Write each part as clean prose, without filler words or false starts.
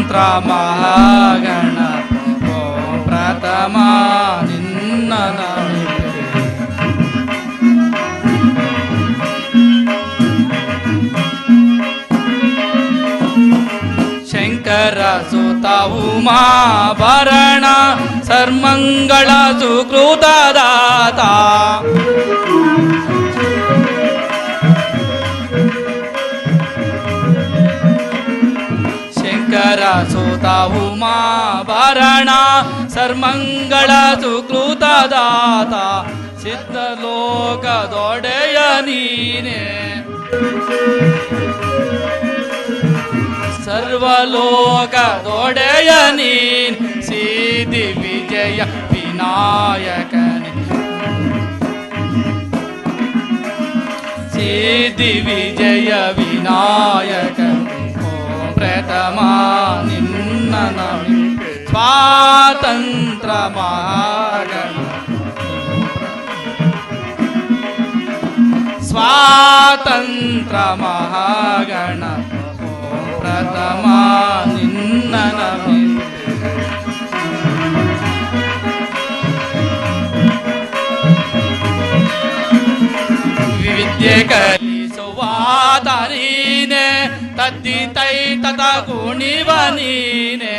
ಸ್ವಾತಂತ್ರ್ಯ ಮಹಾಗಣಪ ಓಂ ಪ್ರಥಮ ನಿನ್ನ ನಮಿಪೆ. ಶಂಕರ ಸುತ ಉಮಾಭರಣ ಸರ್ಮಂಗಳ ಸುಕೃತದಾತ ಶಂಕರ ಸುತ ಉಮಾಭರಣ ಸರ್ಮಂಗಳ ಸುಕೃತದಾತ ಸಿದ್ಧಲೋಕದೊಡೆಯ ನೀನೆ ಸರ್ವಲೋಕದೊಡೆಯ ನೀನ್ ಸಿದ್ಧಿ ವಿಜಯ ವಿನಾಯಕನೇ ಸಿದ್ಧಿ ವಿಜಯ ವಿನಾಯಕ ಓಂ ಪ್ರಥಮ ನಿನ್ನ ನಮಿಪೆ. ಸ್ವಾತಂತ್ರ್ಯ ಮಹಾಗಣ ಸ್ವಾತಂತ್ರ್ಯ ಮಹಾಗಣ ಪ್ರಥಮ ನಿನ್ನ ನಮಿಪೆ. ವಿದ್ಯೆ ಕಲಿಸುವಾತ ನೀನೆ ತದ್ದಿ ತೈ ತತ ಗುಣಿವ ನೀನೆ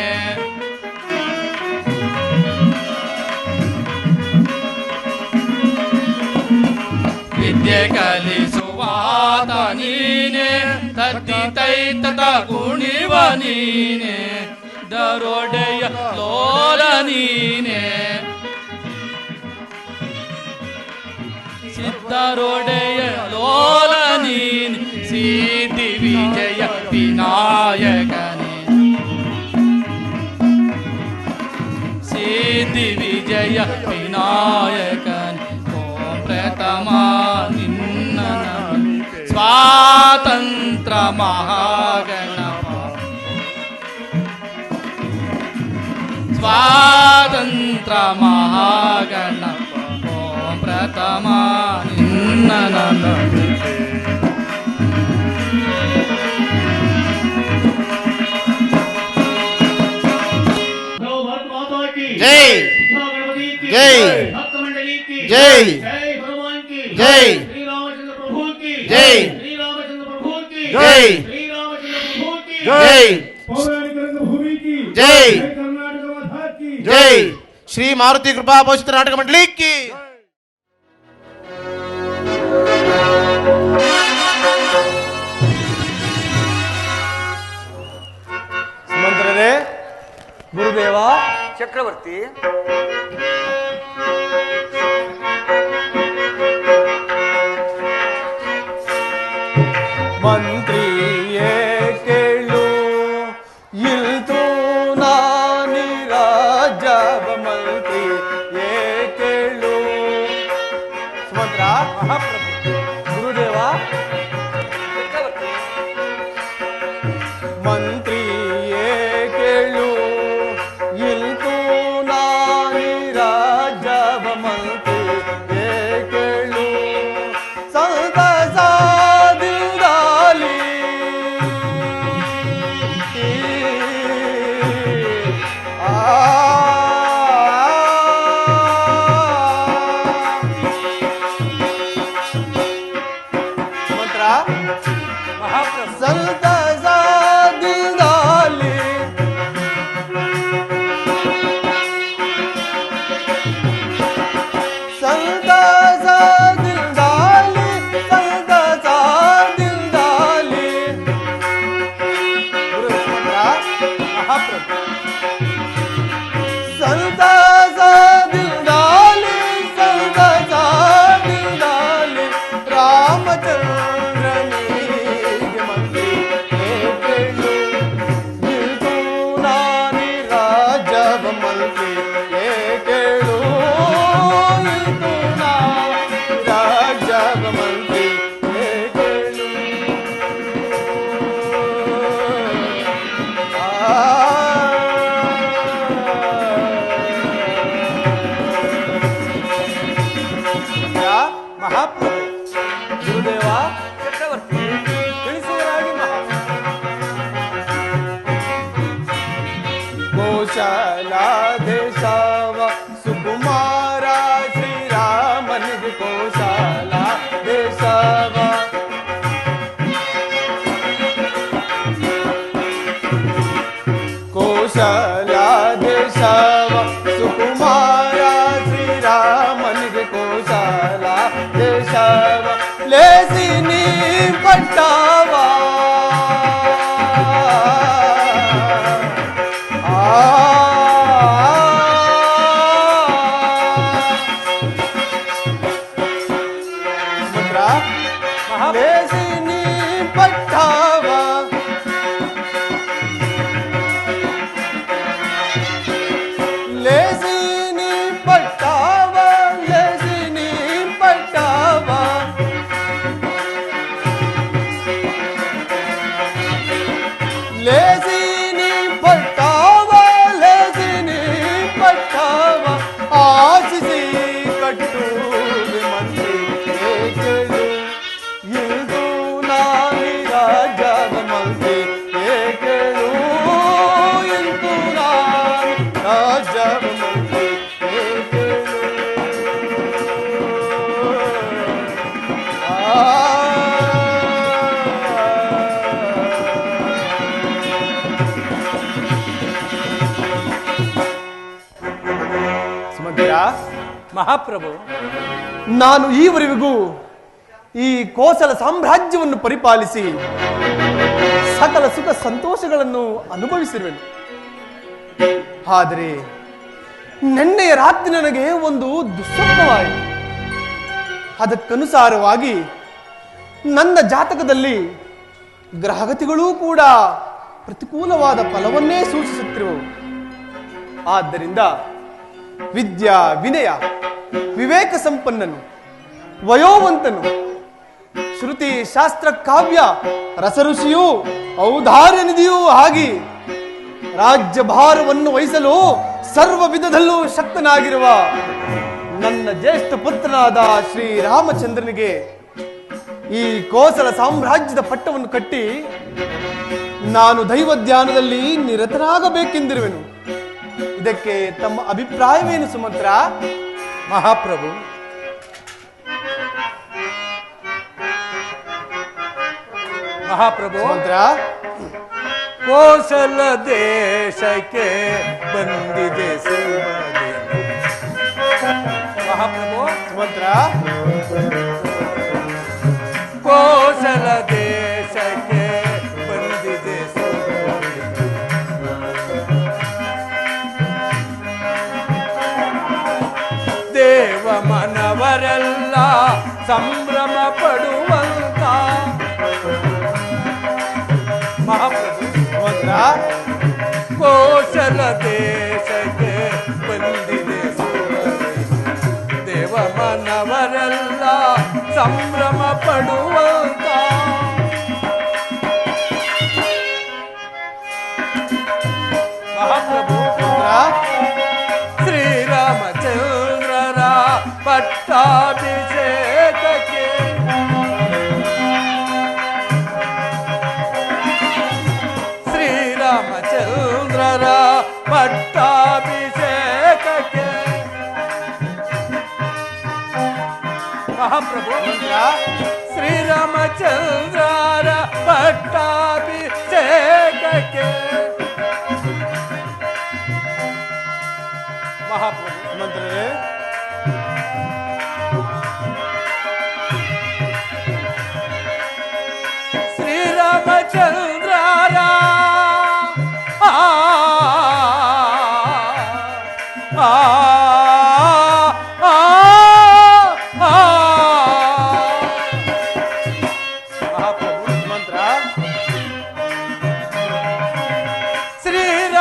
ವಿದ್ಯೆ ಕಲಿಸುವಾತ ನೀನೆ ತದ್ದಿ ತೈ ತತ ಗುಣಿವ ನೀನೆ ದರೋಡೆಯ ಲೋಲ ನೀನೆ ಸಿದ್ಧರೊಡೆಯ ಲೋಲ ನೀನೆ ಸಿದ್ಧಿ ವಿಜಯ ವಿನಾಯಕನೇ ಸಿದ್ಧಿ ವಿಜಯ ವಿನಾಯಕನೇ ಓಂ ಪ್ರಥಮ ನಿನ್ನ ನಮಿಪೆ. ಸ್ವಾತಂತ್ರ್ಯ ಮಹಾಗಣಪ ಸ್ವಾತಂತ್ರ್ಯ ಮಹಾಗಣಪ ಓಂ ಪ್ರಥಮ ನಿನ್ನ ನಮಿಪೆ. जय जय जय जय श्री रामचंद्र प्रभु की जय श्री रामचंद्र प्रभु की जय श्री रामचंद्र प्रभु की जय पौराणिक रंगभूमि की जय कर्नाटक माता की जय श्री मारुति कृपा पोषित नाटक मंडली की. ಸುಮಂತ್ರರೇ, ಗುರುದೇವ ಚಕ್ರವರ್ತಿ, ಮಂತ್ರಿಯೇ ಕೇಳು ಇಲ್ತು ನಾನಿ ರಾಜವ ಮಂತ್ರಿಯೇ ಕೇಳು. ಸುಮಂತ್ರ, ಮಹಾಪ್ರಭು, ಗುರುದೇವ, ಚಕ್ರವರ್ತಿ, ಮಂತ್ರಿಯೇ ಕೇಳು ಇಲ್ತು ನಾನಿ ರಾಜವ ಮಂತ್ರಿಯೇ ಕೇಳು. ಸಂತಸದಿಂದಾಲಿ ಆ ಮಂತ್ರ ಮಹಾಪ್ರಭು, ಸಂತಸದಿಂದಾಲಿ ಸಂತಸದಿಂದಾಲಿ ಸಂತಸದಿಂದಾಲಿ ಗುರು ಸುಮಂತ್ರ, ಮಹಾಪ್ರಭು, ಸಂತಸದಿಂದಾಲಿ ಸಂತಸದಿಂದಾಲಿ ರಾಮಚಂದ್ರನಿಗೆ ಮಂತ್ರಿಯೇ ಕೇಳು ನಿಲ್ತು ನಾನಿ ರಾಜವ ಮಂತ್ರಿಯೇ ಕೇಳು. ನಿಲ್ತು ನಾನಿ ರಾಜವ ಮಂತ್ರಿಯೇ ಕೇಳು. ಮಹಾಪ್ರಭು, ಗುರುದೇವ, ಚಕ್ರವರ್ತಿ, ತಿಳಿಸುವರಾಗಿ ಮಹಾ ಲೇಸಿ ನೀ ಪಟ್ಟವ ಲೇಸಿ ನೀ ಪಟ್ಟವ ಲೇಸಿ ನೀ ಪಟ್ಟವ ಲೇಸಿ ನೀ ಪಟ್ಟವ ಲೇಸಿ ನೀ ಪಟ್ಟವ ಲೇಸಿ ನೀ ಪಟ್ಟವ ಆಶಿಸಿ ಕಟ್ಟು ಮಂತ್ರಿ ಕೇಳು ಇದು ನಾನಿ ರಾಜವ ಮಂತ್ರಿ ಕೇಳು ಇಂದು ನಾನಿ ರಾಜವ ಮಂತ್ರಿ ಕೇಳು ಸುಮಂತ್ರ, ಮಹಾಪ್ರಭು, ನಾನು ಈವರೆಗೂ ಈ ಕೋಸಲ ಸಾಮ್ರಾಜ್ಯವನ್ನು ಪರಿಪಾಲಿಸಿ ಸಕಲ ಸುಖ ಸಂತೋಷಗಳನ್ನು ಅನುಭವಿಸಿರುವೆನು. ಆದರೆ ನಿನ್ನೆಯ ರಾತ್ರಿ ನನಗೆ ಒಂದು ದುಸ್ವಪ್ನವಾಯಿತು. ಅದಕ್ಕನುಸಾರವಾಗಿ ನನ್ನ ಜಾತಕದಲ್ಲಿ ಗ್ರಹಗತಿಗಳೂ ಕೂಡ ಪ್ರತಿಕೂಲವಾದ ಫಲವನ್ನೇ ಸೂಚಿಸುತ್ತಿರುವವು. ಆದ್ದರಿಂದ ವಿದ್ಯಾ ವಿನಯ ವಿವೇಕ ಸಂಪನ್ನನು ವಯೋವಂತನು ಶ್ರುತಿ ಶಾಸ್ತ್ರ ಕಾವ್ಯ ರಸಋಷಿಯೂ ಔದಾರ್ಯ ನಿಧಿಯೂ ಆಗಿ ರಾಜ್ಯಭಾರವನ್ನು ವಹಿಸಲು ಸರ್ವ ವಿಧದಲ್ಲೂ ಶಕ್ತನಾಗಿರುವ ನನ್ನ ಜ್ಯೇಷ್ಠ ಪುತ್ರನಾದ ಶ್ರೀರಾಮಚಂದ್ರನಿಗೆ ಈ ಕೋಸಲ ಸಾಮ್ರಾಜ್ಯದ ಪಟ್ಟವನ್ನು ಕಟ್ಟಿ ನಾನು ದೈವ ಧ್ಯಾನದಲ್ಲಿ ನಿರತನಾಗಬೇಕೆಂದಿರುವೆನು. ಇದಕ್ಕೆ ತಮ್ಮ ಅಭಿಪ್ರಾಯವೇನು ಸುಮಂತ್ರ? ಮಹಾಪ್ರಭು, ಮಹಾಪ್ರಭು, ಸುಮಂತ್ರ, ಕೋಸಲ ದೇಶಕ್ಕೆ ಬಂದಿದೆ ಸುಮದಿನ. ಮಹಾಪ್ರಭು, ಸುಮಂತ್ರ, ಕೋಸಲ ದೇಶಕ್ಕೆ ಬಂದಿದೆ ಸುಮದಿನ. ದೇವ ಮನವರೆಲ್ಲ ಸಂಭ್ರಮ ಪಡುವಂತ. ಮಹಾಪ್ರಭು, ಸುಮಂತ್ರ, ಕೋಸಲ ದೇಶಕ್ಕೆ ಬಂದಿದೆ ಸುಮದಿನ. ದೇವ ಮನವರೆಲ್ಲ ಸಂಭ್ರಮ ಪಡುವಂತ. ಮಹಾಪ್ರಭು, ಶ್ರೀರಾಮಚಂದ್ರರ ಪಟ್ಟಾಭಿಷೇಕಕ್ಕೆ ಶ್ರೀರಾಮಚಂದ್ರರ ಪಟ್ಟಾಭಿಷೇಕಕ್ಕೆ. ಮಹಾಪ್ರಭು, ಶ್ರೀರಾಮಚಂದ್ರರ ಪಟ್ಟಾಭಿಷೇಕಕ್ಕೆ. ಮಹಾಪ್ರಭು, ಸುಮಂತ್ರರೇ, ಶ್ರೀರಾಮಚಂದ್ರರ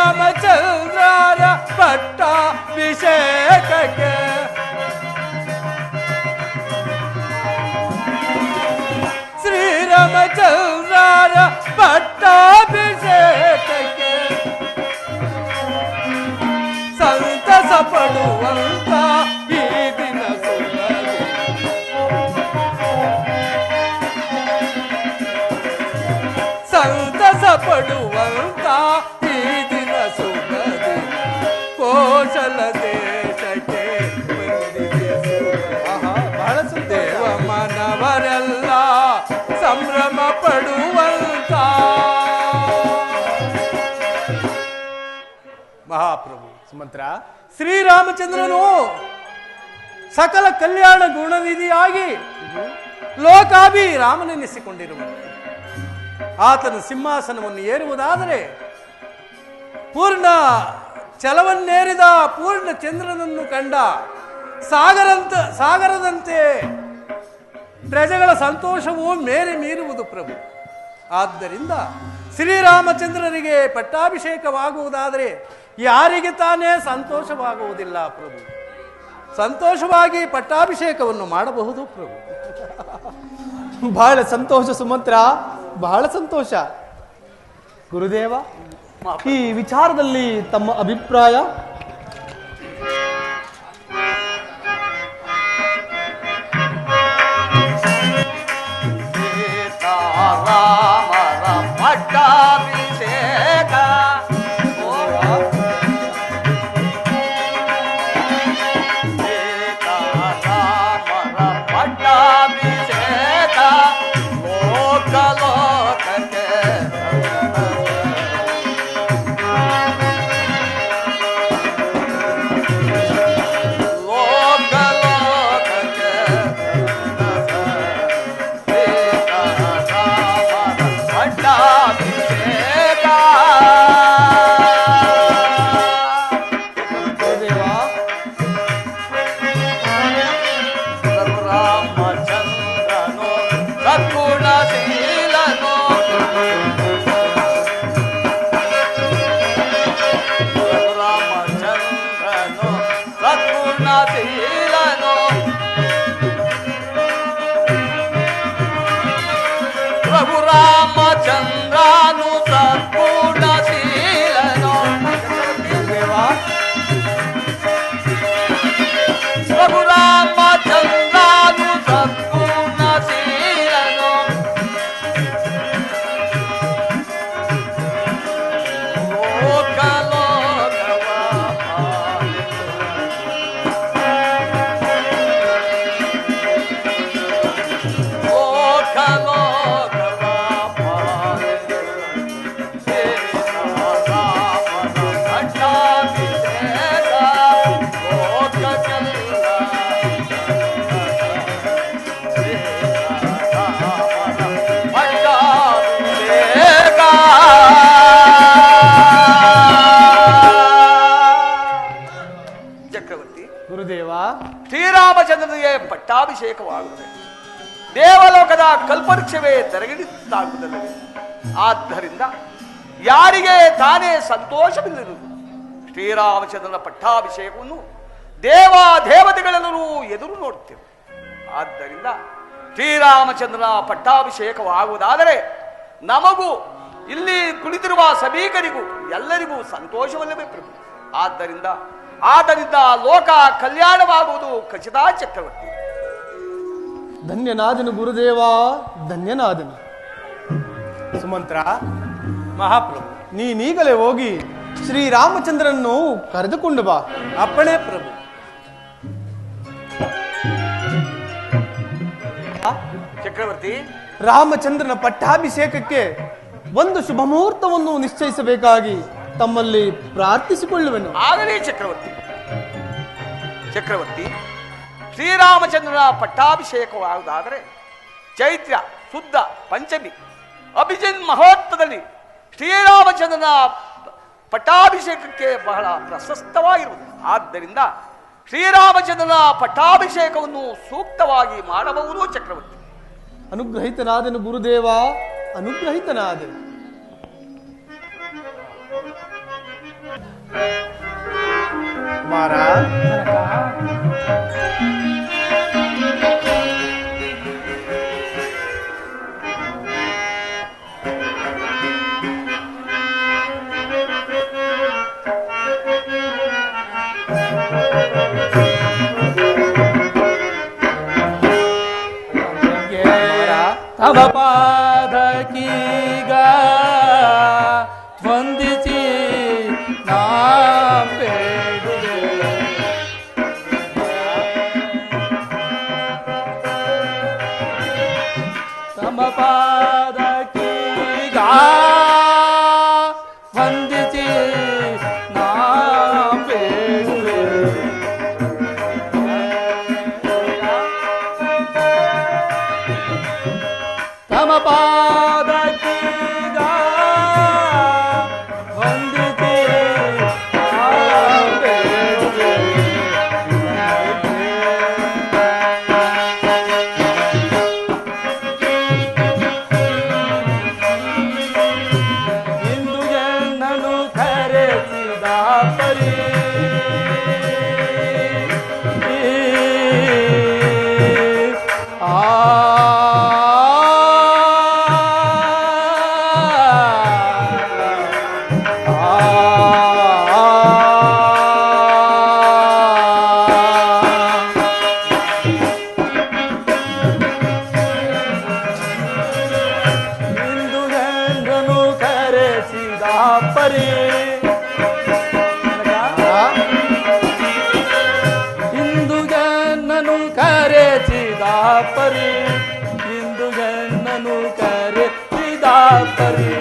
ಶ್ರೀರಾಮಚಂದ್ರರ ಪಟ್ಟಾಭಿಷೇಕಕ್ಕೆ. ಶ್ರೀರಾಮಚಂದ್ರರ ಪಟ್ಟಾಭಿಷೇಕಕ್ಕೆ ಸಂತಸ ಪಡುವಂತ ಈ ದಿನ ಸುಮ್ಮನೆ. ಸಂತಸ ಪಡುವಂತ ಈ ದಿನ ಸುಮ್ಮನೆ. ಕೋಸಲ ದೇಶಕ್ಕೆ ಬಂದಿದೆ ಸುಮ್ಮನೆ. ಬಹಳ ದೇವ ಮನವರೆಲ್ಲ ಸಂಭ್ರಮ ಪಡುವಂತ. ಮಹಾಪ್ರಭು, ಸುಮಂತ್ರ, ಶ್ರೀರಾಮಚಂದ್ರನು ಸಕಲ ಕಲ್ಯಾಣ ಗುಣನಿಧಿಯಾಗಿ ಲೋಕಾಭಿರಾಮನೆನಿಸಿಕೊಂಡಿರುವನು. ಆತನ ಸಿಂಹಾಸನವನ್ನು ಏರುವುದಾದರೆ ಪೂರ್ಣ ಛಲವನ್ನೇರಿದ ಪೂರ್ಣ ಚಂದ್ರನನ್ನು ಕಂಡ ಸಾಗರದಂತೆ ಪ್ರಜೆಗಳ ಸಂತೋಷವೂ ಮೇರೆ ಮೀರುವುದು ಪ್ರಭು. ಆದ್ದರಿಂದ ಶ್ರೀರಾಮಚಂದ್ರರಿಗೆ ಪಟ್ಟಾಭಿಷೇಕವಾಗುವುದಾದರೆ ಯಾರಿಗೆ ತಾನೇ ಸಂತೋಷವಾಗುವುದಿಲ್ಲ ಪ್ರಭು. ಸಂತೋಷವಾಗಿ ಪಟ್ಟಾಭಿಷೇಕವನ್ನು ಮಾಡಬಹುದು ಪ್ರಭು. ಬಹಳ ಸಂತೋಷ ಸುಮಂತ್ರ, ಬಹಳ ಸಂತೋಷ. ಗುರುದೇವ, ಈ ವಿಚಾರದಲ್ಲಿ ತಮ್ಮ ಅಭಿಪ್ರಾಯ? ರಾಮರ ಪಟ್ಟಾಭಿಷೇಕ ರಾಮರ ಪಟ್ಟಾಭಿಷೇಕ ಲೋಕ ಲೋಕಕ್ಕೆ ಲೋಕ ಲೋಕಕ್ಕೆ ಪಟ್ಟಾಭಿಷೇಕ. ರಾಮಚಂದ್ರನು ಸದ್ಗುಣಶೀಲನು ರಾಮಚಂದ್ರನು ಸದ್ಗುಣಶೀಲನು ಪ್ರಭು ರಾಮಚಂದ್ರನು ಸದ್ಗುಣಶೀಲನು ಪ್ರಭು ರಾಮಚಂದ್ರನು ಸದ್ಗುಣಶೀಲನು ಲೋಕ ಲೋಕವ ಲೋಕ ಲೋಕವ ಪಟ್ಟಾಭಿಷೇಕ ಲೋಕಕ್ಕೆಲ್ಲ ಪಟ್ಟಾಭಿಷೇಕ. ಚಕ್ರವರ್ತಿ, ಗುರುದೇವ, ಶ್ರೀರಾಮಚಂದ್ರನಿಗೆ ಪಟ್ಟಾಭಿಷೇಕವಾಗುತ್ತದೆ. ದೇವಲೋಕದ ಕಲ್ಪವೃಕ್ಷವೇ ತೆರಗಿಡಿತಾಗುವುದಲ್ಲವೇ? ಆದ್ದರಿಂದ ಯಾರಿಗೆ ತಾನೇ ಸಂತೋಷವಿಲ್ಲದಿರುವುದು? ಶ್ರೀರಾಮಚಂದ್ರನ ಪಟ್ಟಾಭಿಷೇಕವನ್ನು ದೇವತೆಗಳೆಲ್ಲರೂ ಎದುರು ನೋಡುತ್ತೇವೆ. ಆದ್ದರಿಂದ ಶ್ರೀರಾಮಚಂದ್ರನ ಪಟ್ಟಾಭಿಷೇಕವಾಗುವುದಾದರೆ ನಮಗೂ ಇಲ್ಲಿ ಕುಳಿತಿರುವ ಸಭಿಕರಿಗೂ ಎಲ್ಲರಿಗೂ ಸಂತೋಷವಲ್ಲವೇ ಪ್ರಭು? ಆದ್ದರಿಂದ ಲೋಕ ಕಲ್ಯಾಣವಾಗುವುದು ಖಚಿತ ಚಕ್ರವರ್ತಿ. ಧನ್ಯನಾದನು ಗುರುದೇವ, ಧನ್ಯನಾದನು. ಸುಮಂತ್ರ, ಮಹಾಪ್ರಭು, ನೀನೀಗಲೇ ಹೋಗಿ ಶ್ರೀರಾಮಚಂದ್ರನನ್ನು ಕರೆದುಕೊಂಡು ಬಾ. ಅಪ್ಪಣೆ ಪ್ರಭು. ಚಕ್ರವರ್ತಿ, ರಾಮಚಂದ್ರನ ಪಟ್ಟಾಭಿಷೇಕಕ್ಕೆ ಒಂದು ಶುಭ ಮುಹೂರ್ತವನ್ನು ನಿಶ್ಚಯಿಸಬೇಕಾಗಿ ತಮ್ಮಲ್ಲಿ ಪ್ರಾರ್ಥಿಸಿಕೊಳ್ಳುವೆನು. ಆಗಲಿ ಚಕ್ರವರ್ತಿ, ಶ್ರೀರಾಮಚಂದ್ರನ ಪಟ್ಟಾಭಿಷೇಕವಾಗುವುದಾದರೆ ಚೈತ್ರ ಶುದ್ಧ ಪಂಚಮಿ ಅಭಿಜಿನ್ ಮಹೋತ್ಸವದಲ್ಲಿ ಶ್ರೀರಾಮಚಂದ್ರನ ಪಟ್ಟಾಭಿಷೇಕಕ್ಕೆ ಬಹಳ ಪ್ರಶಸ್ತವಾಗಿರುವುದು. ಆದ್ದರಿಂದ ಶ್ರೀರಾಮಚಂದ್ರನ ಪಟ್ಟಾಭಿಷೇಕವನ್ನು ಸೂಕ್ತವಾಗಿ ಮಾಡಬಹುದು ಚಕ್ರವರ್ತಿ. ಅನುಗ್ರಹಿತನಾದನು ಗುರುದೇವ, ಅನುಗ್ರಹಿತನಾದನು. ಕುಮಾರ, ತವ ಪಾದಕೀಗ ವಂದಿಸಿ ನಾ ಬೇಡುವೆ. ತಮ ಪಾದಕೀಗ ವಂದಿಸಿ ನಾ ಬೇಡುವೆ. ತಮ ಪಾದಕ್ಕೀಗ ವಂದಿಸಿ ಬೇಡುವೆ. ಇಂದು ಎನ್ನನು ಕರೆಸಿದ ಪರಿ ಇಂದು ಗಂಡನು ಕರೆಸಿದ ಪರಿ ಇಂದು ಗನ್ನನು ಕರೆಸಿದ ಪರಿ ಇಂದು ಗನ್ನನು ಕರೆಸಿದ ಪರಿ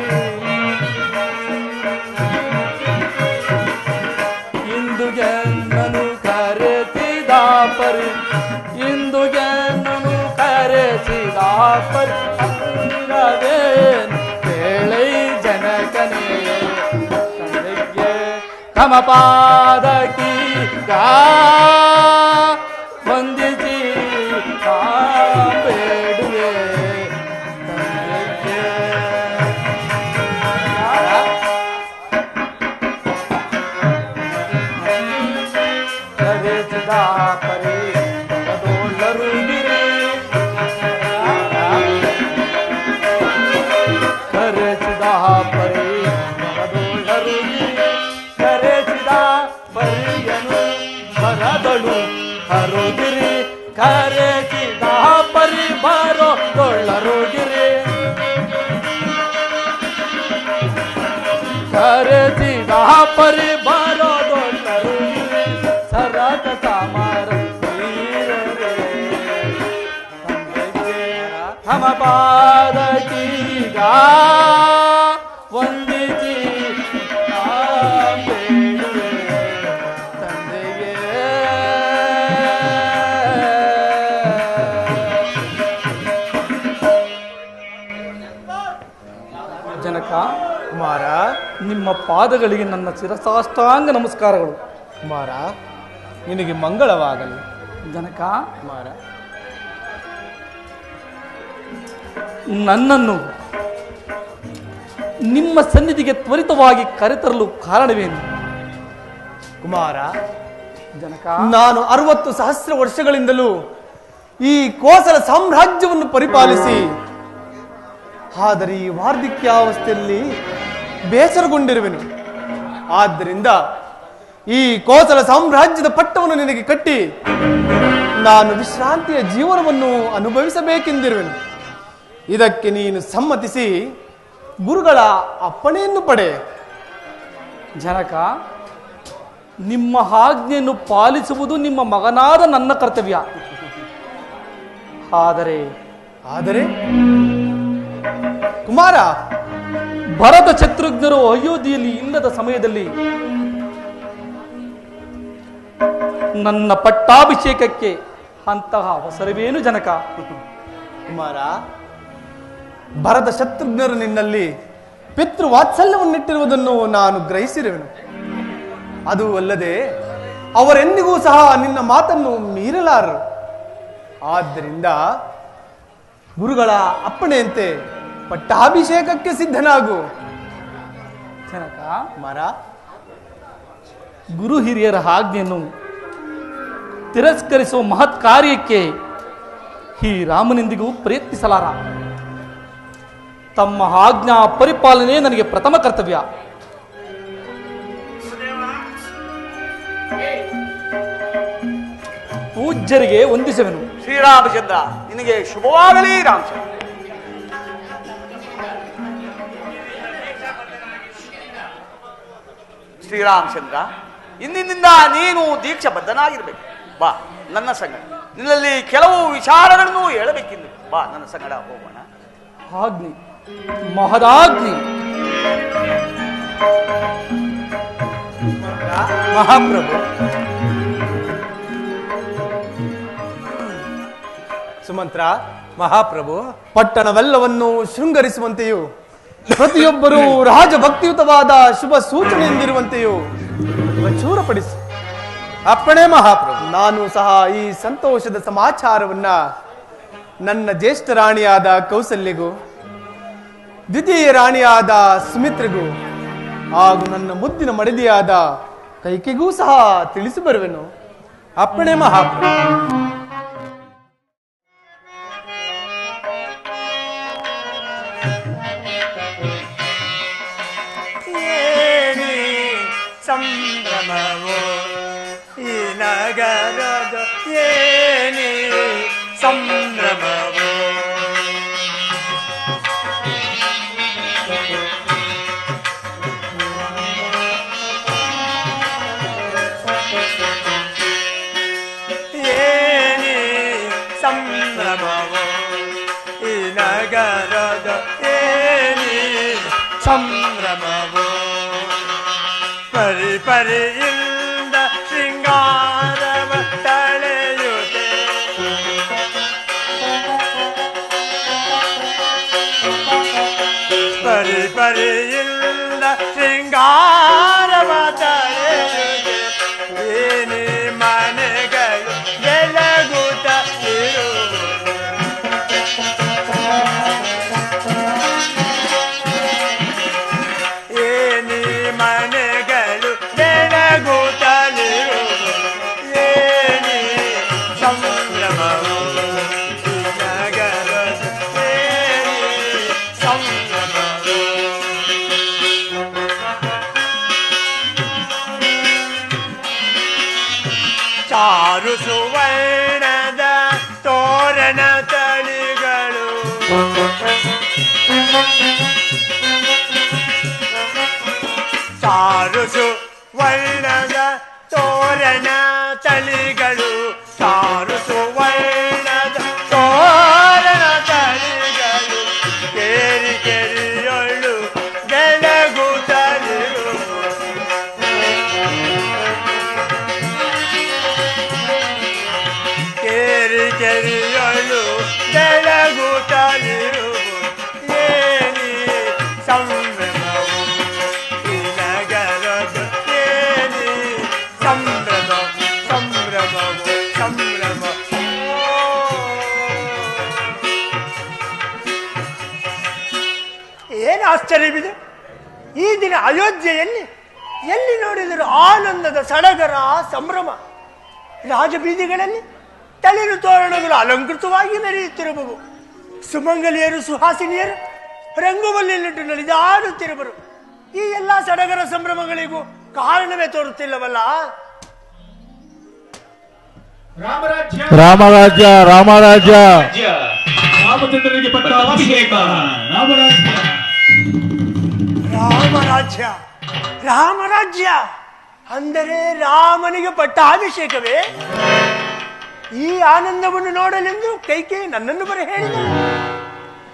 ಇಂದು ಗನ್ನನು ಕರೆಸಿದ ಪರಿ ಇಂದು ಗನ್ನನು ಕರೆಸಿದ ಪರಿ ಅಂಗವೇನು ಕೇಳೈ ಜನಕನೇ ತಂದೆಗೆ ತಮ ಪಾದಕ್ಕೀಗ ವಂದಿಸಿ ಬೇಡುವೆ. ತಂದೆಗೆ ಕರೆಸಿದ ಪರಿ ಪದೋಳ್ಳರು ಗಿರಿ ಕರೆಸಿದ ಪರಿ ಪದೋಳ್ಳರು ಗಿರಿ ಕರೆಸಿದ ಪರಿಯನು ಬರದಳು ಹರುಗಿರಿ ಕರೆಸಿದ ಪರಿ ಬರೋದೊಳ್ಳರು ಗಿರಿ ಕರೆಸಿದ ಪರಿ ಬರೋದೊಳ್ಳರು ಗಿರಿ ಸರಕ ಸಮರ ತಮ ಪಾದಕ್ಕೀಗ ವಂದಿಸಿ ಬೇಡುವೆ. ತಂದೆಗೆ ಜನಕ ಕುಮಾರ, ನಿಮ್ಮ ಪಾದಗಳಿಗೆ ನನ್ನ ಶಿರಸಾಷ್ಟಾಂಗ ನಮಸ್ಕಾರಗಳು. ಕುಮಾರ, ನಿನಗೆ ಮಂಗಳವಾಗಲಿ. ಜನಕ ಕುಮಾರ, ನನ್ನನ್ನು ನಿಮ್ಮ ಸನ್ನಿಧಿಗೆ ತ್ವರಿತವಾಗಿ ಕರೆತರಲು ಕಾರಣವೇನು? ಕುಮಾರ, ಜನಕ ನಾನು 60 ಸಹಸ್ರ ವರ್ಷಗಳಿಂದಲೂ ಈ ಕೋಸಲ ಸಾಮ್ರಾಜ್ಯವನ್ನು ಪರಿಪಾಲಿಸಿ, ಆದರೆ ಈ ವಾರ್ಧಕ್ಯಾವಸ್ಥೆಯಲ್ಲಿ ಬೇಸರಗೊಂಡಿರುವೆನು. ಆದ್ದರಿಂದ ಈ ಕೋಸಲ ಸಾಮ್ರಾಜ್ಯದ ಪಟ್ಟವನ್ನು ನಿನಗೆ ಕಟ್ಟಿ ನಾನು ವಿಶ್ರಾಂತಿಯ ಜೀವನವನ್ನು ಅನುಭವಿಸಬೇಕೆಂದಿರುವೆನು. ಇದಕ್ಕೆ ನೀನು ಸಮ್ಮತಿಸಿ ಗುರುಗಳ ಅಪ್ಪಣೆಯನ್ನು ಪಡೆ. ಜನಕ, ನಿಮ್ಮ ಆಜ್ಞೆಯನ್ನು ಪಾಲಿಸುವುದು ನಿಮ್ಮ ಮಗನಾದ ನನ್ನ ಕರ್ತವ್ಯ. ಆದರೆ ಆದರೆ ಕುಮಾರ, ಭರತ ಶತ್ರುಘ್ನರು ಅಯೋಧ್ಯೆಯಲ್ಲಿ ಇಲ್ಲದ ಸಮಯದಲ್ಲಿ ನನ್ನ ಪಟ್ಟಾಭಿಷೇಕಕ್ಕೆ ಅಂತಹ ಅವಸರವೇನು ಜನಕ? ಕುಮಾರ, ಭರತ ಶತ್ರುಘ್ನರು ನಿನ್ನಲ್ಲಿ ಪಿತೃವಾತ್ಸಲ್ಯವನ್ನಿಟ್ಟಿರುವುದನ್ನು ನಾನು ಗ್ರಹಿಸಿರುವೆನು. ಅದು ಅಲ್ಲದೆ ಅವರೆಂದಿಗೂ ಸಹ ನಿನ್ನ ಮಾತನ್ನು ಮೀರಲಾರರು. ಆದ್ದರಿಂದ ಗುರುಗಳ ಅಪ್ಪಣೆಯಂತೆ ಪಟ್ಟಾಭಿಷೇಕಕ್ಕೆ ಸಿದ್ಧನಾಗು. ಜನಕ, ಕುಮಾರ, ಗುರು ಹಿರಿಯರ ಆಜ್ಞೆಯನ್ನು ತಿರಸ್ಕರಿಸುವ ಮಹತ್ ಕಾರ್ಯಕ್ಕೆ ಈ ರಾಮನೆಂದಿಗೂ ಪ್ರಯತ್ನಿಸಲಾರ. ತಮ್ಮ ಆಜ್ಞಾ ಪರಿಪಾಲನೆ ನನಗೆ ಪ್ರಥಮ ಕರ್ತವ್ಯ. ಪೂಜ್ಯರಿಗೆ ವಂದಿಸುವೆನು. ಶ್ರೀರಾಮಚಂದ್ರ, ನಿನಗೆ ಶುಭವಾಗಲಿ. ರಾಮಚಂದ್ರ, ಶ್ರೀರಾಮಚಂದ್ರ, ಇಂದಿನಿಂದ ನೀನು ದೀಕ್ಷಾ ಬದ್ಧನಾಗಿರ್ಬೇಕು. ಬಾ ನನ್ನ ಸಂಗಡ, ನಿನ್ನಲ್ಲಿ ಕೆಲವು ವಿಚಾರಗಳನ್ನು ಹೇಳಬೇಕೆಂದು. ಬಾ ನನ್ನ ಸಂಗಡ ಹೋಗೋಣ. ಆಜ್ಞೆ, ಮಹದಾಗ್ನಿ. ಮಹಾಪ್ರಭು, ಸುಮಂತ್ರ, ಮಹಾಪ್ರಭು, ಪಟ್ಟಣವೆಲ್ಲವನ್ನು ಶೃಂಗರಿಸುವಂತೆಯೂ ಪ್ರತಿಯೊಬ್ಬರೂ ರಾಜಭಕ್ತಿಯುತವಾದ ಶುಭ ಸೂಚನೆಯಿಂದಿರುವಂತೆಯೂ ಪ್ರಚುರಪಡಿಸು. ಅಪ್ಪಣೆ ಮಹಾಪ್ರಭು. ನಾನು ಸಹ ಈ ಸಂತೋಷದ ಸಮಾಚಾರವನ್ನ ನನ್ನ ಜ್ಯೇಷ್ಠ ರಾಣಿಯಾದ ಕೌಸಲ್ಯಗೂ, ದ್ವಿತೀಯ ರಾಣಿಯಾದ ಸುಮಿತ್ರೆಗೂ ಹಾಗೂ ನನ್ನ ಮುದ್ದಿನ ಮಡದಿಯಾದ ಕೈಕೆಗೂ ಸಹ ತಿಳಿಸಿ ಬರುವೆನು. ಅಪ್ಪಣೆ ಮಹಾಪ್ರಭು. ಸಂಭ್ರಮವೋ ಈ ನಗರದ ಏನೇ ಸಂಭ್ರಮವೋ. ಏನೇ ಸಂಭ್ರಮವೋ ಈ ನಗರದ ಏನೇ ಸಂಭ್ರಮವೋ. ಪರಿ ಪರಿಯಿಂದ ಶೃಂಗಾರವ ತಳೆಯುತ್ತೆ. ಪರಿ ಪರಿಯಿಂದ ಶೃಂಗಾರವ ತಳೆಯುತ್ತೆ. ಏನೇ ಮನೆಗಳು ಬೆಳಗುತ್ತ ಏನೇ ಮನೆಗಳು ಬೆಳಗುತ್ತಲಿರು. ಏನೇ ಸಂಭ್ರಮವು ನಗರದ ಏನೇ ಸಂಭ್ರಮವು. ಚಾರು ಸುವರ್ಣದ ತೋರಣ ತಳಿಗಳು ಚಾರು ಸುವರ್ಣದ ತೋರಣ ತಳಿಗಳು. ಚಾರು ಸುವರ್ಣದ ತೋರಣ ತಳಿಗಳು ಕೇರಿ ಕೆರಿಯೊಳ್ಳು ಬೆಳಗುತ್ತಲಿರು. ಕೇರಿ ಕೆರಿಯೊಳ್ಳು ಬೆಳಗುತ್ತಲಿರು. ಏನಿ ಸಂಭ್ರಮವು ಈ ನಗರದ ಏನಿ ಸಂಭ್ರಮ ಸಂಭ್ರಮವು ಸಂಭ್ರಮ. ಏನು ಆಶ್ಚರ್ಯವಿದೆ! ಈ ದಿನ ಅಯೋಧ್ಯೆಯಲ್ಲಿ ಎಲ್ಲಿ ನೋಡಿದರೂ ಆನಂದದ ಸಡಗರ ಸಂಭ್ರಮ. ರಾಜಬೀದಿಗಳಲ್ಲಿ ತಳಿರು ತೋರಣಗಳು ಅಲಂಕೃತವಾಗಿ ನಡೆಯುತ್ತಿರುವವು. ಸುಮಂಗಲಿಯರು ಸುಹಾಸಿನಿಯರು ರಂಗವಲ್ಲಿಟ್ಟು ನಡೆದಾಡುತ್ತಿರುವರು. ಈ ಎಲ್ಲ ಸಡಗರ ಸಂಭ್ರಮಗಳಿಗೂ ಕಾರಣವೇ ತೋರುತ್ತಿಲ್ಲವಲ್ಲ? ರಾಮರಾಜ್ಯ ರಾಮರಾಜ್ಯ ರಾಮರಾಜ್ಯ ರಾಮಚಂದ್ರನಿಗೆ ಪಟ್ಟಾಭಿಷೇಕ. ರಾಮರಾಜ್ಯ ರಾಮರಾಜ್ಯ ರಾಮರಾಜ್ಯ ಅಂದರೆ ರಾಮನಿಗೆ ಪಟ್ಟಾಭಿಷೇಕವೇ? ಈ ಆನಂದವನ್ನು ನೋಡಲೆಂದು ಕೈಕೆ ನನ್ನನ್ನು ಬರ ಹೇಳಿದ.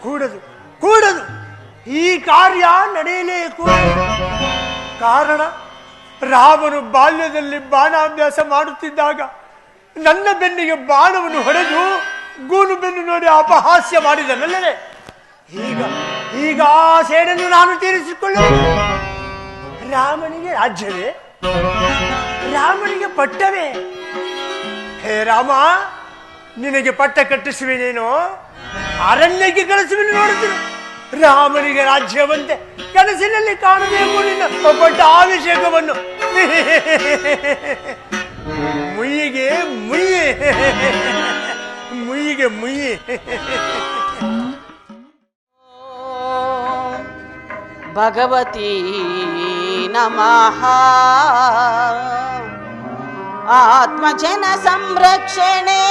ಕೂಡದು ಕೂಡದು, ಈ ಕಾರ್ಯ ನಡೆಯಲೇ ಕೂಡದು. ಕಾರಣ, ರಾಮನು ಬಾಲ್ಯದಲ್ಲಿ ಬಾಣಾಭ್ಯಾಸ ಮಾಡುತ್ತಿದ್ದಾಗ ನನ್ನ ಬೆನ್ನಿಗೆ ಬಾಣವನ್ನು ಹೊಡೆದು ಗೂನು ಬೆನ್ನು ನೋಡಿ ಅಪಹಾಸ್ಯ ಮಾಡಿದನಲ್ಲದೆ. ಈಗ ಆ ಸೇಡನ್ನು ನಾನು ತೀರಿಸಿಕೊಳ್ಳುವೆ. ರಾಮನಿಗೆ ರಾಜ್ಯವೇ? ರಾಮನಿಗೆ ಪಟ್ಟವೇ? ಹೇ ರಾಮ, ನಿನಗೆ ಪಟ್ಟ ಕಟ್ಟಿಸುವೆನೇನೋ, ಅರಣ್ಯಕ್ಕೆ ಕಳಿಸುವೆನು ನೋಡುತ್ತೇನೆ. ರಾಮನಿಗೆ ರಾಜ್ಯವಂತೆ ಕನಸಿನಲ್ಲಿ ಕಾಣಬೇಕು ನಿನ್ನ ಪಟ್ಟಾಭಿಷೇಕವನ್ನು. ಮುಯ್ಯಿಗೆ ಮುಯ್ಯಿ, ಮುಯ್ಯಿಗೆ ಮುಯ್ಯಿ. ಭಗವತಿ ನಮಃ. ಆತ್ಮಜನ ಸಂರಕ್ಷಣೆ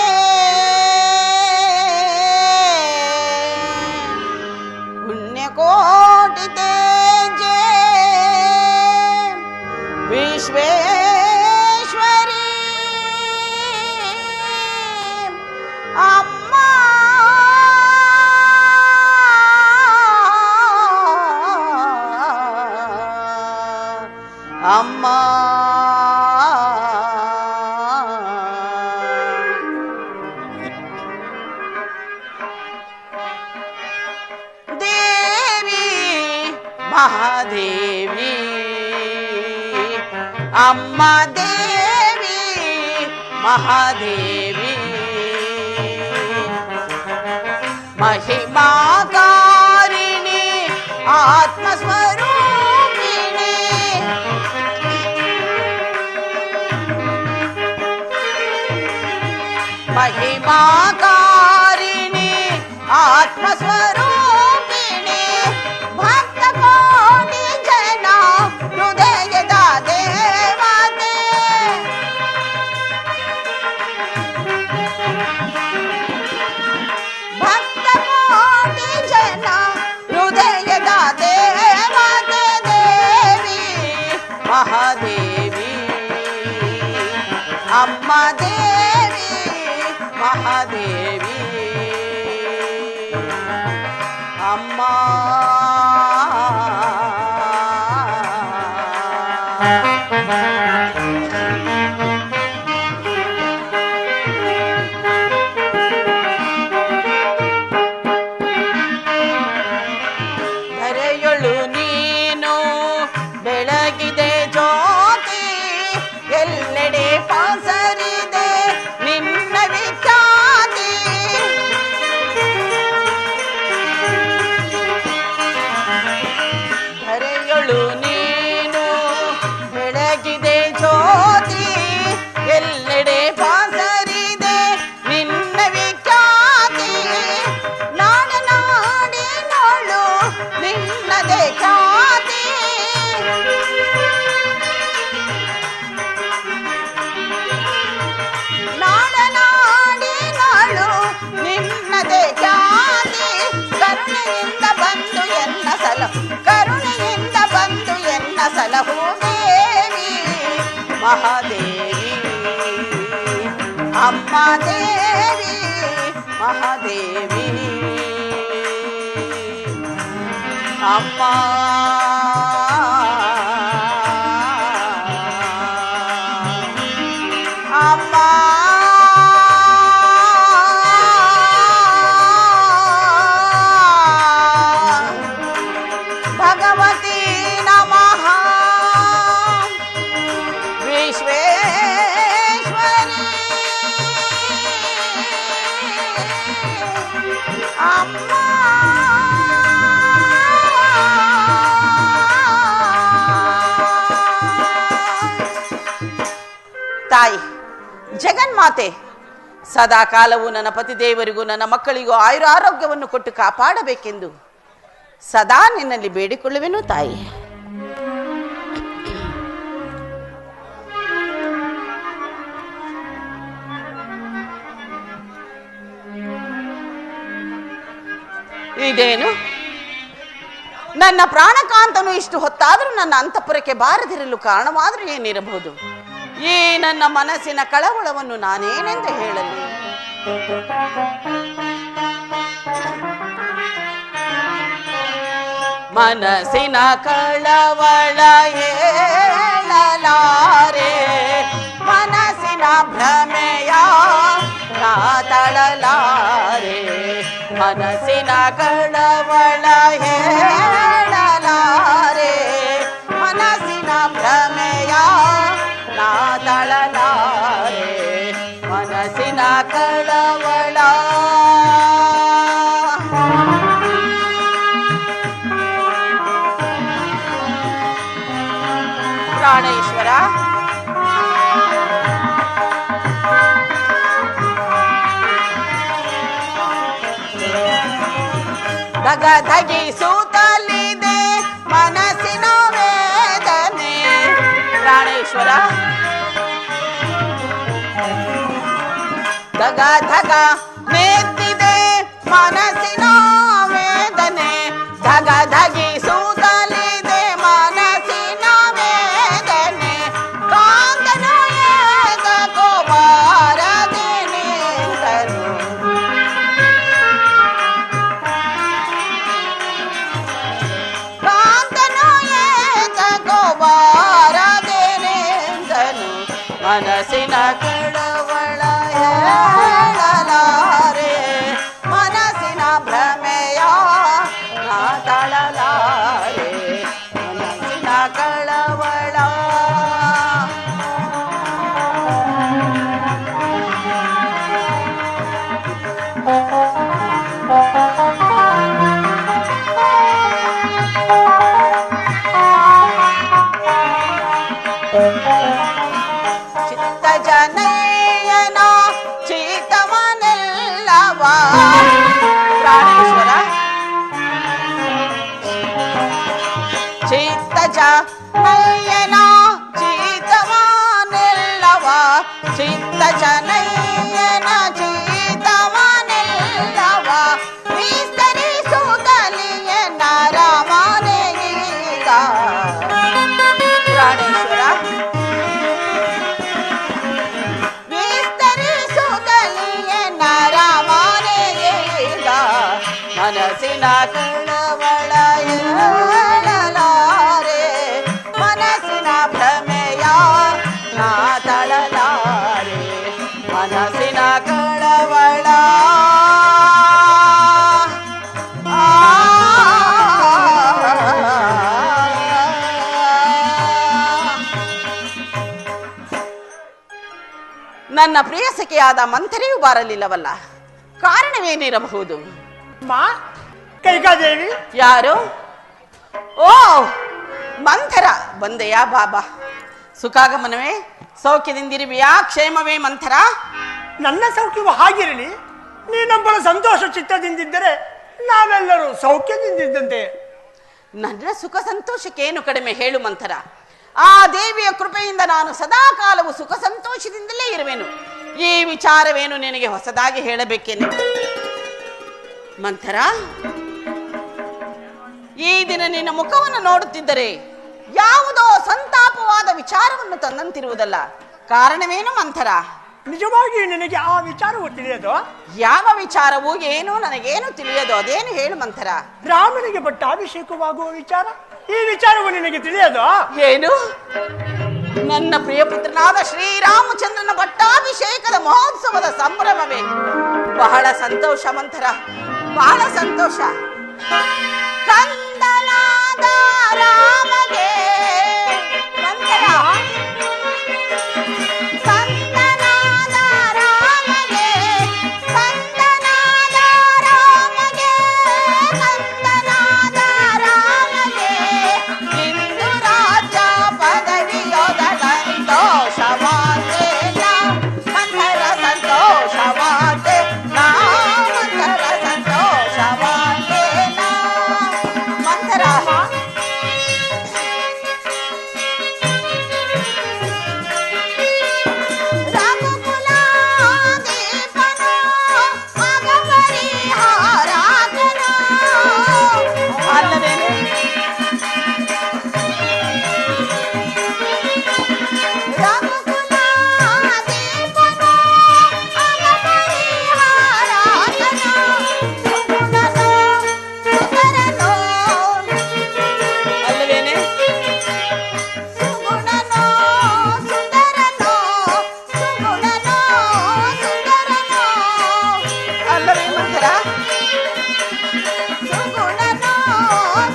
ಪುಣ್ಯಕೋಟಿ ತೇಜೆ ವಿಶ್ವೇಶ್ವರಿ ಅಮ್ಮ. ಅಮ್ಮ ಮಹಾದೇವಿ ಅಮ್ಮ ದೇವಿ ಮಹಾದೇವಿ ಮಹಿಮಾಕಾರಿಣಿ ಆತ್ಮಸ್ವರೂಪಿಣಿ ಮಹಿಮಾಕಾರಿಣಿ ಆತ್ಮಸ್ವರೂಪಿಣಿ ಭಕ್ತ ಕೋಟಿ ಜನ ಹೃದಯದ ದೇವತೆ ಭಕ್ತ ಕೋಟಿ ಜನ ಹೃದಯದ ದೇವತೆ ದೇವಿ ಮಹಾದೇವಿ ಅಮ್ಮ ದೇವಿ ಮಹಾದೇವಿ ಅಮ್ಮ ಧರೆಯೊಳು ನೀನು ಬೆಳಗಿದೆ ಜ್ಯೋತಿ ಎಲ್ಲೆಡೆ ಪಸರಿದೆ ನಿನ್ನ ವಿಖ್ಯಾತಿ ಧರೆಯೊಳು ನೀನು ಬೆಳಗಿದೆ ಜ್ಯೋತಿ ಎಲ್ಲೆಡೆ ಪಸರಿದೆ ನಿನ್ನ ವಿಖ್ಯಾತಿ ನಾಡಿನೋಳು ನಿನ್ನದೇ ಖ್ಯಾತಿ ನಾಡಿನಾಳು ನಿನ್ನದೇ ಖ್ಯಾತಿ ಕರುಣೆಯಿಂದ ಬಂದು ಎನ್ನ ಕರುಣೆಯಿಂದ ಬಂದು ಎನ್ನ ಸಲಹು ದೇವಿ ಮಹಾದೇವಿ ಅಮ್ಮ ದೇವಿ ಮಹಾದೇವಿ ಅಮ್ಮ ಅಮ್ಮ ಭಗವತಿ ನಮಃ ವಿಶ್ವೇಶ್ವರಿ ಅಮ್ಮ ತಾಯಿ ಜಗನ್ಮಾತೆ ಸದಾ ಕಾಲವು ನನ್ನ ಪತಿದೇವರಿಗೂ ನನ್ನ ಮಕ್ಕಳಿಗೂ ಆಯುರಾರೋಗ್ಯವನ್ನು ಕೊಟ್ಟು ಕಾಪಾಡಬೇಕೆಂದು ಸದಾ ನಿನ್ನಲ್ಲಿ ಬೇಡಿಕೊಳ್ಳುವೆನು ತಾಯಿ. ಇದೇನು ನನ್ನ ಪ್ರಾಣಕಾಂತನು ಇಷ್ಟು ಹೊತ್ತಾದರೂ ನನ್ನ ಅಂತಃಪುರಕ್ಕೆ ಬಾರದಿರಲು ಕಾರಣವಾದರೂ ಏನಿರಬಹುದು? ಈ ನನ್ನ ಮನಸ್ಸಿನ ಕಳವಳವನ್ನು ನಾನೇನೆಂದು ಹೇಳಲಿ? ಮನಸ್ಸಿನ ಕಳವಳ ಹೇಳಲಾರೆ, ಮನಸ್ಸಿನ ಭ್ರಮೆಯ ನಾ ತಳಲಾರೆ. ಮನಸ್ಸಿನ ಕಳವಳ ಹೇಳಲಾರೆ, ಮನಸ್ಸಿನ ಭ್ರಮೆಯ ನಾ ತಳಲಾರೆ. ಮನಸ್ಸಿನ ಕಳವಳ ಪ್ರಾಣೇಶ್ವರ, ಧಗ ಧಗಿಸುತ್ತಲಿದೆ ಮನಸ್ಸಿನ ವೇದನೆ. ಪ್ರಾಣೇಶ್ವರ, ಧಗ ಧಗ ಮೆತ್ತಿದೆ ಮನಸ್ಸಿನ ವೇದನೆ. ಧಗ ಧಗಿಸುತ್ತಲಿದೆ ಮನಸ್ಸಿನ ವೇದನೆ. ಕಾಂತನು ಏತಕೋ ಬಾರದೆ ನಿಂತನು, ಕಾಂತನು ಏತಕೋ ಬಾರದೆ ನಿಂತನು. ಮನಸ್ಸಿನ ಕಳವಳ ಹೇಳಲಾರೆ, ಮನಸ್ಸಿನ ಭ್ರಮೆಯ ನಾ ತಳಲಾರೆ. ಜನಯ್ಯನ ಚೀತವಾನೆಲ್ಲವ ಚಿತ್ತ ಜನಯ್ಯನ ಚೀತವಾನೆಲ್ಲವ ವಿಸ್ತರಿಸುತ್ತಲಿಯನ ರಾಮನೆಗೀಗ ಪ್ರಾಣೇಶ್ವರ ವಿಸ್ತರಿಸುತ್ತಲಿಯನ ರಾಮನೆಗೀಗ ಮನಸ್ಸಿನ ಕಳವಳ ಏಳಲಾರೆ ಮನಸ್ಸಿನ ಭ್ರಮೆಯ ನಾ ತಳಲಾರೆ ಮನಸ್ಸಿನ ಕಳವಳ ನನ್ನ ಪ್ರಿಯ ಸಖಿಯಾದ ಮಂಥರೆಯೂ ಬಾರಲಿಲ್ಲವಲ್ಲ, ಕಾರಣವೇನಿರಬಹುದು? ಮಾ ಕೈಕಾದೇವಿ ಯಾರು? ಓ ಮಂಥರ, ಬಂದೆಯಾ ಬಾಬಾ? ಸುಖಾಗಮನವೇ? ಸೌಖ್ಯದಿಂದಿರುವೆಯಾ? ಕ್ಷೇಮವೇ ಮಂಥರ? ನನ್ನ ಸೌಖ್ಯವು ಹಾಗಿರಲಿ, ನೀನೊಬ್ಬಳ ಸಂತೋಷ ಚಿತ್ತದಿಂದಿದ್ದರೆ ನಾವೆಲ್ಲರೂ ಸೌಖ್ಯದಿಂದಿದ್ದಂತೆ. ನನ್ನ ಸುಖ ಸಂತೋಷಕ್ಕೇನು ಕಡಿಮೆ ಹೇಳು ಮಂಥರ. ಆ ದೇವಿಯ ಕೃಪೆಯಿಂದ ನಾನು ಸದಾ ಕಾಲವು ಸುಖ ಸಂತೋಷದಿಂದಲೇ ಇರುವೆನು. ಈ ವಿಚಾರವೇನು ನಿನಗೆ ಹೊಸದಾಗಿ ಹೇಳಬೇಕೇನೆ? ಮಂಥರ, ಈ ದಿನ ನಿನ್ನ ಮುಖವನ್ನು ನೋಡುತ್ತಿದ್ದರೆ ಯಾವುದೋ ಸಂತಾಪವಾದ ವಿಚಾರವನ್ನು ತಂದಂತಿರುವುದಲ್ಲ. ಕಾರಣವೇನು ಮಂಥರ? ನಿಜವಾಗಿ ನಿನಗೆ ಆ ವಿಚಾರವು ತಿಳಿಯದು? ಯಾವ ವಿಚಾರವೂ ಏನು ನನಗೇನು ತಿಳಿಯದು, ಅದೇನು ಹೇಳು ಮಂಥರ. ರಾಮನಿಗೆ ಪಟ್ಟಾಭಿಷೇಕವಾಗುವ ವಿಚಾರ, ಈ ವಿಚಾರವು ನಿನಗೆ ತಿಳಿಯದು? ಏನು? ನನ್ನ ಪ್ರಿಯ ಪುತ್ರನಾದ ಶ್ರೀರಾಮಚಂದ್ರನ ಪಟ್ಟಾಭಿಷೇಕದ ಮಹೋತ್ಸವದ ಸಂಭ್ರಮವೇ? ಬಹಳ ಸಂತೋಷ ಮಂಥರ, ಬಹಳ ಸಂತೋಷ. ಕಂದನಾದ ರಾಮಗೆ ಮಂಥರ, ಕಂದನಾದ ರಾಮಗೆ, ಕಂದನಾದ ರಾಮಗೆ, ಕಂದನಾದ ರಾಮಗೆ ಇಂದು ರಾಜ ಪದವಿಯೋದ ಸಂತೋಷವಾದೇನ ಮಂಥರ, ಸಂತೋಷವಾದೇನ ಮಂಥರ, ಸಂತೋಷವಾದೇನ ಮಂಥರ. ರಘುಕುಲಾದೀಪನೋ ಮಗಪರಿಹಾರಾಜನೋ ಅಲ್ಲವೇನು? ರಘುಕುಲಾದೀಪನೋ ಮಗಪರಿಹಾರಾಜನೋ ಸುಗುಣನೋ ಸುಂದರನೋ ಅಲ್ಲವೇನೆ? ಸುಗುಣನೋ ಸುಂದರನೋ, ಸುಗುಣನೋ ಸುಂದರನೋ ಅಲ್ಲವೇ ಮಂಥರ? ಸುಗುಣನೋ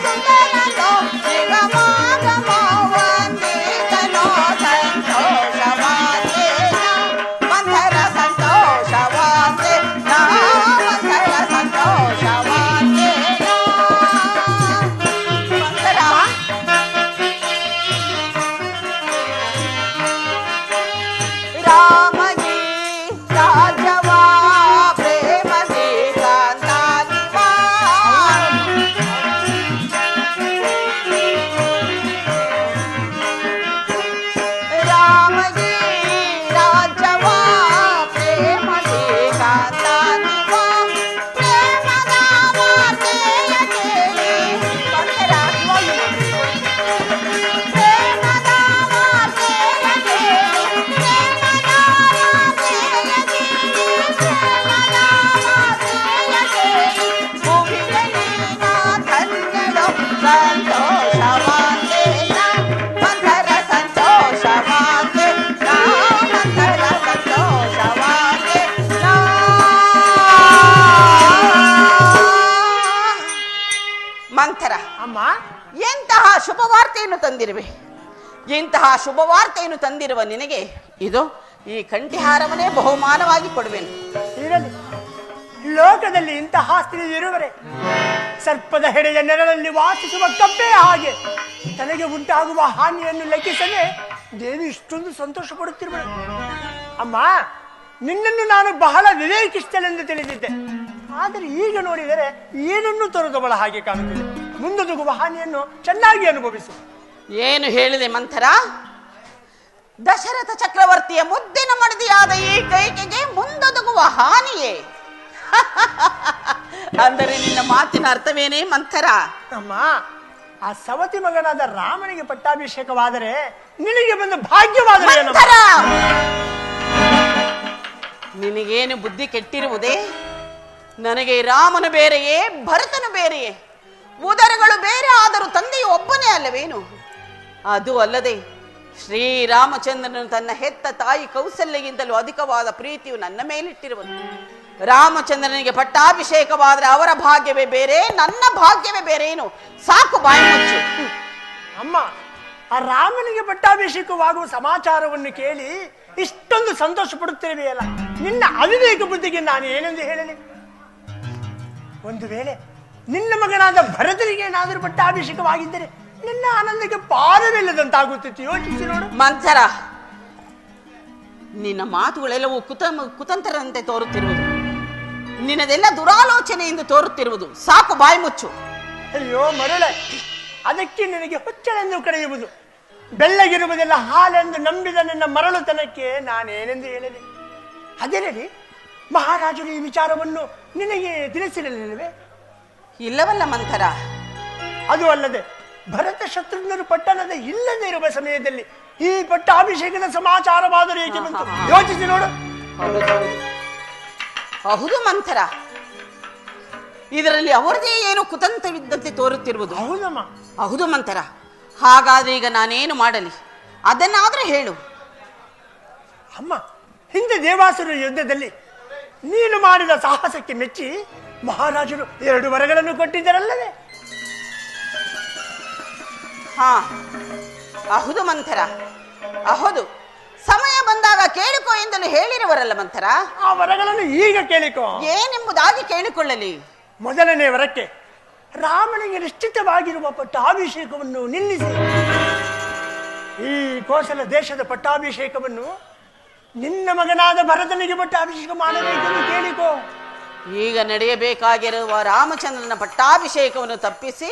ಸುಂದರನೋ ನಿಗಮಾಗಮ ವಂದಿತನೋ ಸಂತೋಷವಾದೇನ ಮಂಥರ, ಸಂತೋಷವಾದೇನ ಮಂಥರ, ಸಂತೋಷವಾದೇನ ಮಂಥರ. ರಾಮಗಿ ರಾಜವಾ ಪ್ರೇಮದಿ ಕಾಂತಾನಿವಾ ರಾಮಗಿ ರಾಜವಾ ಪ್ರೇಮದಿ ಕಾಂತಾನಿವಾ ಪ್ರೇಮದ ವಾರ್ತೆಯ ಕೇಳಿ ಮಂಥರ, ಪ್ರೇಮದ ವಾರ್ತೆಯ ಕೇಳಿ, ಪ್ರೇಮದ ವಾರ್ತೆಯ ಕೇಳಿ, ಪ್ರೇಮದ ವಾರ್ತೆಯ ಕೇಳಿ ಭುವಿಯಲ್ಲಿ ನಾ ಧನ್ಯಳು ಸಂತೋಷವಾದೇನ ಮಂಥರ, ಸಂತೋಷವಾದೇನ ಮಂಥರ, ಸಂತೋಷವಾದೇನ. ಮಂಥರ, ಅಮ್ಮ ಎಂತಹ ಶುಭವಾರ್ತೆಯನ್ನು ತಂದಿರುವೆ. ಇಂತಹ ಶುಭವಾರ್ತೆಯನ್ನು ತಂದಿರುವ ನಿನಗೆ ಇದು ಈ ಕಂಠಿಹಾರವನ್ನೇ ಬಹುಮಾನವಾಗಿ ಕೊಡುವೆನು. ಇರಲಿ, ಲೋಕದಲ್ಲಿ ಇಂತಹ ಸ್ತ್ರೀಯರಿರುವರೆ. ಸರ್ಪದ ಹೆಡೆಯ ನೆರಳಲ್ಲಿ ವಾಸಿಸುವ ಕಪ್ಪೆಯ ಹಾಗೆ ತನಗೆ ಉಂಟಾಗುವ ಹಾನಿಯನ್ನು ಲೆಕ್ಕಿಸದೆ ದೇವಿ ಇಷ್ಟೊಂದು ಸಂತೋಷ ಪಡುತ್ತಿರುವಳು. ಅಮ್ಮ, ನಿನ್ನನ್ನು ನಾನು ಬಹಳ ವಿವೇಕಿಷ್ಟಲೆಂದು ತಿಳಿದಿದ್ದೆ. ಆದರೆ ಈಗ ನೋಡಿದರೆ ಏನನ್ನು ತೊರೆದವಳ ಹಾಗೆ ಕಾಣುತ್ತಿದೆ. ಮುಂದೊದಗುವ ಹಾನಿಯನ್ನು ಚೆನ್ನಾಗಿ ಅನುಭವಿಸು. ಏನು ಹೇಳಿದೆ ಮಂಥರ? ದಶರಥ ಚಕ್ರವರ್ತಿಯ ಮುದ್ದಿನ ಮಡದಿಯಾದ ಈ ಕೈಕೆಗೆ ಮುಂದೊದಗುವ ಹಾನಿಯೇ? ಅಂದರೆ ನಿನ್ನ ಮಾತಿನ ಅರ್ಥವೇನೇ ಮಂಥರ? ಅಮ್ಮ, ಆ ಸವತಿ ಮಗನಾದ ರಾಮನಿಗೆ ಪಟ್ಟಾಭಿಷೇಕವಾದರೆ ನಿನಗೆ ಬಂದ ಭಾಗ್ಯವಾದರೆ ಏನಮ್ಮ? ಮಂಥರ, ನಿನಗೇನು ಬುದ್ಧಿ ಕೆಟ್ಟಿರುವುದೇ? ನನಗೆ ರಾಮನು ಬೇರೆಯೇ, ಭರತನು ಬೇರೆಯೇ? ಉದರಗಳು ಬೇರೆ ಆದರೂ ತಂದೆಯು ಒಬ್ಬನೇ ಅಲ್ಲವೇನು? ಅದು ಅಲ್ಲದೆ ಶ್ರೀರಾಮಚಂದ್ರನು ತನ್ನ ಹೆತ್ತ ತಾಯಿ ಕೌಸಲ್ಯಗಿಂತಲೂ ಅಧಿಕವಾದ ಪ್ರೀತಿಯು ನನ್ನ ಮೇಲಿಟ್ಟಿರುವುದು. ರಾಮಚಂದ್ರನಿಗೆ ಪಟ್ಟಾಭಿಷೇಕವಾದರೆ ಅವರ ಭಾಗ್ಯವೇ ಬೇರೆ, ನನ್ನ ಭಾಗ್ಯವೇ ಬೇರೆ. ಏನು? ಸಾಕು, ಬಾಯಿ ಮುಚ್ಚು. ಅಮ್ಮ, ಆ ರಾಮನಿಗೆ ಪಟ್ಟಾಭಿಷೇಕವಾಗುವ ಸಮಾಚಾರವನ್ನು ಕೇಳಿ ಇಷ್ಟೊಂದು ಸಂತೋಷ ಪಡುತ್ತಿರುವೆಯಲ್ಲ, ನಿನ್ನ ಅವಿವೇಕ ಬುದ್ಧಿಗೆ ನಾನು ಏನೆಂದು ಹೇಳಲಿ? ಒಂದು ವೇಳೆ ನಿನ್ನ ಮಗನಾದ ಭರತನಿಗೆ ಏನಾದರೂ ಪಟ್ಟಾಭಿಷೇಕವಾಗಿದ್ದರೆ ನಿನ್ನ ಆನಂದಕ್ಕೆ ಪಾರವಿಲ್ಲದಂತಾಗುತ್ತಿತ್ತು. ಯೋಚಿಸಿ ನೋಡು. ಮಂಥರ, ನಿನ್ನ ಮಾತುಗಳೆಲ್ಲವೂ ಕುತಂತ್ರದಂತೆ ತೋರುತ್ತಿರುವುದು, ನಿನ್ನದೆಲ್ಲ ದುರಾಲೋಚನೆಯಿಂದ ತೋರುತ್ತಿರುವುದು. ಸಾಕು, ಬಾಯಿ ಮುಚ್ಚು. ಅಯ್ಯೋ ಮರುಳೆ, ಅದಕ್ಕೆ ನಿನಗೆ ಹುಚ್ಚಳೆಂದು ಕರೆಯುವುದು. ಬೆಳ್ಳಗಿರುವುದೆಲ್ಲ ಹಾಲೆಂದು ನಂಬಿದ ನಿನ್ನ ಮರಳುತನಕ್ಕೆ ನಾನೇನೆಂದು ಹೇಳಲಿ? ಅದೇನೇ ಮಹಾರಾಜರು ಈ ವಿಚಾರವನ್ನು ನಿನಗೆ ತಿಳಿಸಿರಲಿಲ್ಲವೇ? ಇಲ್ಲವಲ್ಲ ಮಂಥರ. ಅದು ಅಲ್ಲದೆ ಭರತ ಶತ್ರುಘ್ನರು ಪಟ್ಟಣದ ಇಲ್ಲದೆ ಇರುವ ಸಮಯದಲ್ಲಿ ಈ ಪಟ್ಟಾಭಿಷೇಕದ ಸಮಾಚಾರವಾದರೂ ಏಕೆ ಬಂತು? ಯೋಚಿಸಿ ನೋಡು. ಹೌದು ಮಂಥರ, ಇದರಲ್ಲಿ ಅವರದೇ ಏನು ಕುತಂತ್ರವಿದ್ದಂತೆ ತೋರುತ್ತಿರುವುದು. ಹೌದಮ್ಮ, ಹೌದು ಮಂಥರ. ಹಾಗಾದ್ರೆ ಈಗ ನಾನೇನು ಮಾಡಲಿ? ಅದನ್ನಾದ್ರೂ ಹೇಳು. ಅಮ್ಮ, ಹಿಂದೆ ದೇವಾಸುರ ಯುದ್ಧದಲ್ಲಿ ನೀನು ಮಾಡಿದ ಸಾಹಸಕ್ಕೆ ಮೆಚ್ಚಿ ಮಹಾರಾಜರು 2 ವರಗಳನ್ನು ಕೊಟ್ಟಿದ್ದರಲ್ಲವೇ? ಹಾ, ಹೌದು ಮಂಥರ, ಹೌದು. ಸಮಯ ಬಂದಾಗ ಕೇಳಿಕೋ ಎಂದಲು ಹೇಳಿರುವರಲ್ಲ ಮಂಥರ. ಆ ವರಗಳನ್ನು ಈಗ ಕೇಳಿಕೋ. ಏನೆಂಬುದಾಗಿ ಕೇಳಿಕೊಳ್ಳಲಿ? ಮೊದಲನೇ ವರಕ್ಕೆ ರಾಮನಿಗೆ ನಿಶ್ಚಿತವಾಗಿರುವ ಪಟ್ಟಾಭಿಷೇಕವನ್ನು ನಿಲ್ಲಿಸಿ ಈ ಕೋಸಲ ದೇಶದ ಪಟ್ಟಾಭಿಷೇಕವನ್ನು ನಿನ್ನ ಮಗನಾದ ಭರತನಿಗೆ ಪಟ್ಟಾಭಿಷೇಕ ಮಾಡಬೇಕೆಂದು ಕೇಳಿಕೋ. ಈಗ ನಡೆಯಬೇಕಾಗಿರುವ ರಾಮಚಂದ್ರನ ಪಟ್ಟಾಭಿಷೇಕವನ್ನು ತಪ್ಪಿಸಿ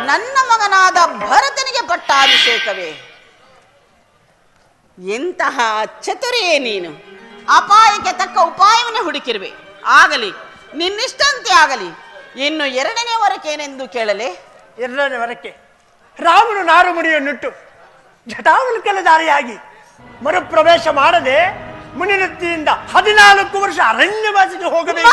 ನನ್ನ ಮಗನಾದ ಭರತನಿಗೆ ಪಟ್ಟಾಭಿಷೇಕವೇ? ಎಂತಹ ಚತುರಿಯೇ ನೀನು! ಅಪಾಯಕ್ಕೆ ತಕ್ಕ ಉಪಾಯವನ್ನು ಹುಡುಕಿರುವೆ. ಆಗಲಿ, ನಿನ್ನಿಷ್ಟಂತೆ ಆಗಲಿ. ಇನ್ನು 2ನೇ ವರಕ್ಕೇನೆಂದು ಕೇಳಲೆ? 2ನೇ ವರಕ್ಕೆ ರಾಮನು ನಾರು ಮುಡಿಯನ್ನುಟ್ಟು ಜಟಾವಲ್ಕಲಧಾರಿಯಾಗಿ ಮರುಪ್ರವೇಶ ಮಾಡದೆ ಮುನಿವೃತ್ತಿಯಿಂದ 14 ವರ್ಷ ಅರಣ್ಯವಾಸಿಗೆ ಹೋಗಬೇಕು.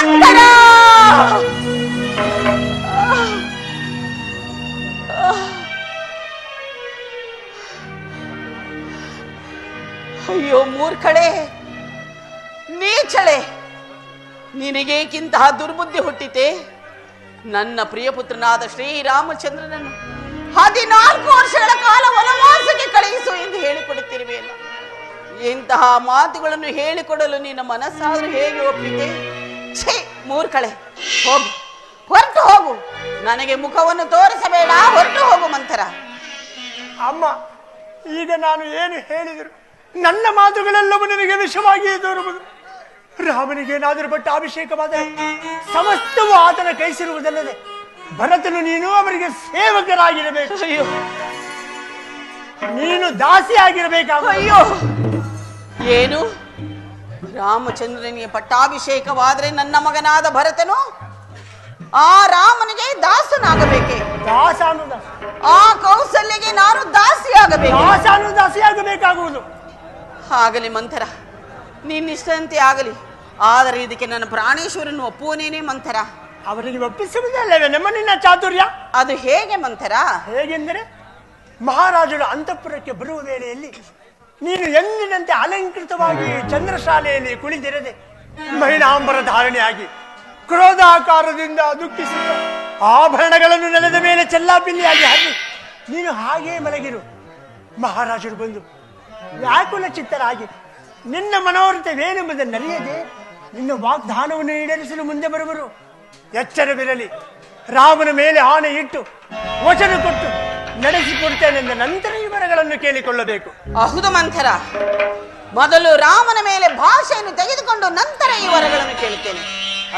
ಅಯ್ಯೋ ಮೂರ್ಖಳೆ, ನೀಚಳೆ, ನಿನಗೇಕಿಂತಹ ದುರ್ಬುದ್ಧಿ ಹುಟ್ಟಿತೆ? ನನ್ನ ಪ್ರಿಯಪುತ್ರನಾದ ಶ್ರೀರಾಮಚಂದ್ರನನ್ನು 14 ವರ್ಷಗಳ ಕಾಲ ವನವಾಸಕ್ಕೆ ಕಳುಹಿಸು ಎಂದು ಹೇಳಿಕೊಡುತ್ತಿರುವೆಯಲ್ಲ. ಇಂತಹ ಮಾತುಗಳನ್ನು ಹೇಳಿಕೊಡಲು ನಿನ್ನ ಮನಸ್ಸಾದ್ರೂ ಹೇಗೆ ಒಪ್ಪಿದೆ? ಛೇ ಮೂರ್ಖಳೆ, ಹೋಗು, ಹೊರಟು ಹೋಗು. ನನಗೆ ಮುಖವನ್ನು ತೋರಿಸಬೇಡ, ಹೊರಟು ಹೋಗು ಮಂಥರ. ಅಮ್ಮ, ಈಗ ನಾನು ಏನು ಹೇಳಿದರು ನನ್ನ ಮಾತುಗಳೆಲ್ಲವೂ ನಿನಗೆ ವಿಷವಾಗಿಯೇ ತೋರುವುದು. ರಾಮನಿಗೇನಾದರೂ ಪಟ್ಟಾಭಿಷೇಕವಾದ ಸಮಸ್ತವೂ ಆತನ ಕೈಸಿರುವುದಲ್ಲದೆ ಭರತನು ನೀನು ಅವರಿಗೆ ಸೇವಕರಾಗಿರಬೇಕು. ಅಯ್ಯೋ, ನೀನು ದಾಸಿಯಾಗಿರಬೇಕಾಗ. ಅಯ್ಯೋ, ಏನು? ರಾಮಚಂದ್ರನಿಗೆ ಪಟ್ಟಾಭಿಷೇಕವಾದ್ರೆ ನನ್ನ ಮಗನಾದ ಭರತನು ಆ ರಾಮನಿಗೆ ದಾಸನಾಗಬೇಕೆ? ದಾಸಾನುದಾಸ, ಆ ಕೌಸಲ್ಯಗೆ ನಾನು ದಾಸಿಯಾಗಬೇಕು. ದಾಸಾನುದಾಸಿಯಾಗಬೇಕಾಗುವುದು. ಆಗಲಿ ಮಂಥರ, ನಿನ್ನಿಷ್ಟಂತೆ ಆಗಲಿ. ಆದರೆ ಇದಕ್ಕೆ ನನ್ನ ಪ್ರಾಣೇಶ್ವರನ್ನು ಒಪ್ಪುವನೇನೆ ಮಂಥರ. ಅವರಿಗೆ ಒಪ್ಪಿಸುವುದಲ್ಲವೇ ನಮ್ಮ ನಿನ್ನ ಚಾತುರ್ಯ? ಅದು ಹೇಗೆ ಮಂಥರ? ಹೇಗೆಂದರೆ ಮಹಾರಾಜರು ಅಂತಃಪುರಕ್ಕೆ ಬರುವ ವೇಳೆಯಲ್ಲಿ ನೀನು ಎಂದಿನಂತೆ ಅಲಂಕೃತವಾಗಿ ಚಂದ್ರಶಾಲೆಯಲ್ಲಿ ಕುಳಿತಿರದೆ ಮಹಿಳಾಂಬರ ಧಾರಣೆಯಾಗಿ ಕ್ರೋಧಾಕಾರದಿಂದ ದುಃಖಿಸುತ್ತ ಆಭರಣಗಳನ್ನು ನೆಲದ ಮೇಲೆ ಚೆಲ್ಲಾಪಿಲ್ಲಿಯಾಗಿ ಹಾಕಿ ನೀನು ಹಾಗೇ ಮಲಗಿರು. ಮಹಾರಾಜರು ಬಂದು ವ್ಯಾಕುಲ ಚಿತ್ತರಾಗಿ ನಿನ್ನ ಮನೋರಥವೇನೆಂಬುದನ್ನು ಅರಿಯದೆ ನಿನ್ನ ವಾಗ್ದಾನವನ್ನು ಈಡೇರಿಸಲು ಮುಂದೆ ಬರುವರು. ಎಚ್ಚರವಿರಲಿ. ರಾಮನ ಮೇಲೆ ಆಣೆ ಇಟ್ಟು ವಚನ ಕೊಟ್ಟು ನಡೆಸಿಕೊಡ್ತೇನೆಂದ ನಂತರ ಈ ವರಗಳನ್ನು ಕೇಳಿಕೊಳ್ಳಬೇಕು. ಹೌದು ಮಂಥರ, ಮೊದಲು ರಾಮನ ಮೇಲೆ ಭಾಷೆಯನ್ನು ತೆಗೆದುಕೊಂಡು ನಂತರ ಈ ವರಗಳನ್ನು ಕೇಳುತ್ತೇನೆ.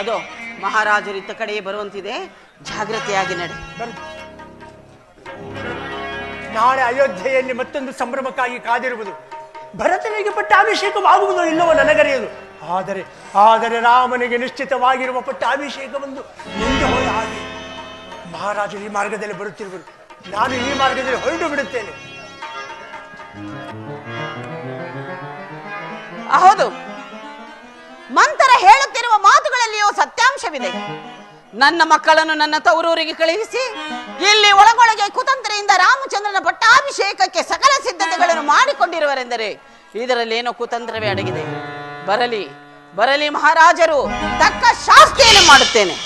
ಅದು ಮಹಾರಾಜರಿದ್ದ ಕಡೆಯೇ ಬರುವಂತಿದೆ. ಜಾಗ್ರತೆಯಾಗಿ ನಡೆ. ನಾಳೆ ಅಯೋಧ್ಯೆಯಲ್ಲಿ ಮತ್ತೊಂದು ಸಂಭ್ರಮಕ್ಕಾಗಿ ಕಾದಿರುವುದು. ಭರತನಿಗೆ ಪಟ್ಟಾಭಿಷೇಕವಾಗುವುದೋ ಇಲ್ಲವೋ ನನಗರಿಯದು. ಆದರೆ ರಾಮನಿಗೆ ನಿಶ್ಚಿತವಾಗಿರುವ ಪಟ್ಟಾಭಿಷೇಕವೊಂದು ಮುಂದೆ ಹೋದ ಹಾಗೆ. ಮಹಾರಾಜರು ಈ ಮಾರ್ಗದಲ್ಲಿ ಬರುತ್ತಿರುವರು, ನಾನು ಈ ಮಾರ್ಗದಲ್ಲಿ ಹೊರಟು ಬಿಡುತ್ತೇನೆ. ಹೌದು, ಮಂತರ ಹೇಳುತ್ತಿರುವ ಮಾತುಗಳಲ್ಲಿಯೂ ಸತ್ಯಾಂಶವಿದೆ. ನನ್ನ ಮಕ್ಕಳನ್ನು ನನ್ನ ತವರೂರಿಗೆ ಕಳುಹಿಸಿ ಇಲ್ಲಿ ಒಳಗೊಳಗೆ ಕುತಂತ್ರೆಯಿಂದ ರಾಮಚಂದ್ರನ ಪಟ್ಟಾಭಿಷೇಕಕ್ಕೆ ಸಕಲ ಸಿದ್ಧತೆಗಳನ್ನು ಮಾಡಿಕೊಂಡಿರುವರೆಂದರೆ ಇದರಲ್ಲೇನೋ ಕುತಂತ್ರವೇ ಅಡಗಿದೆ. ಬರಲಿ ಮಹಾರಾಜರು, ತಕ್ಕ ಶಾಸ್ತಿಯನ್ನು ಮಾಡುತ್ತೇನೆ.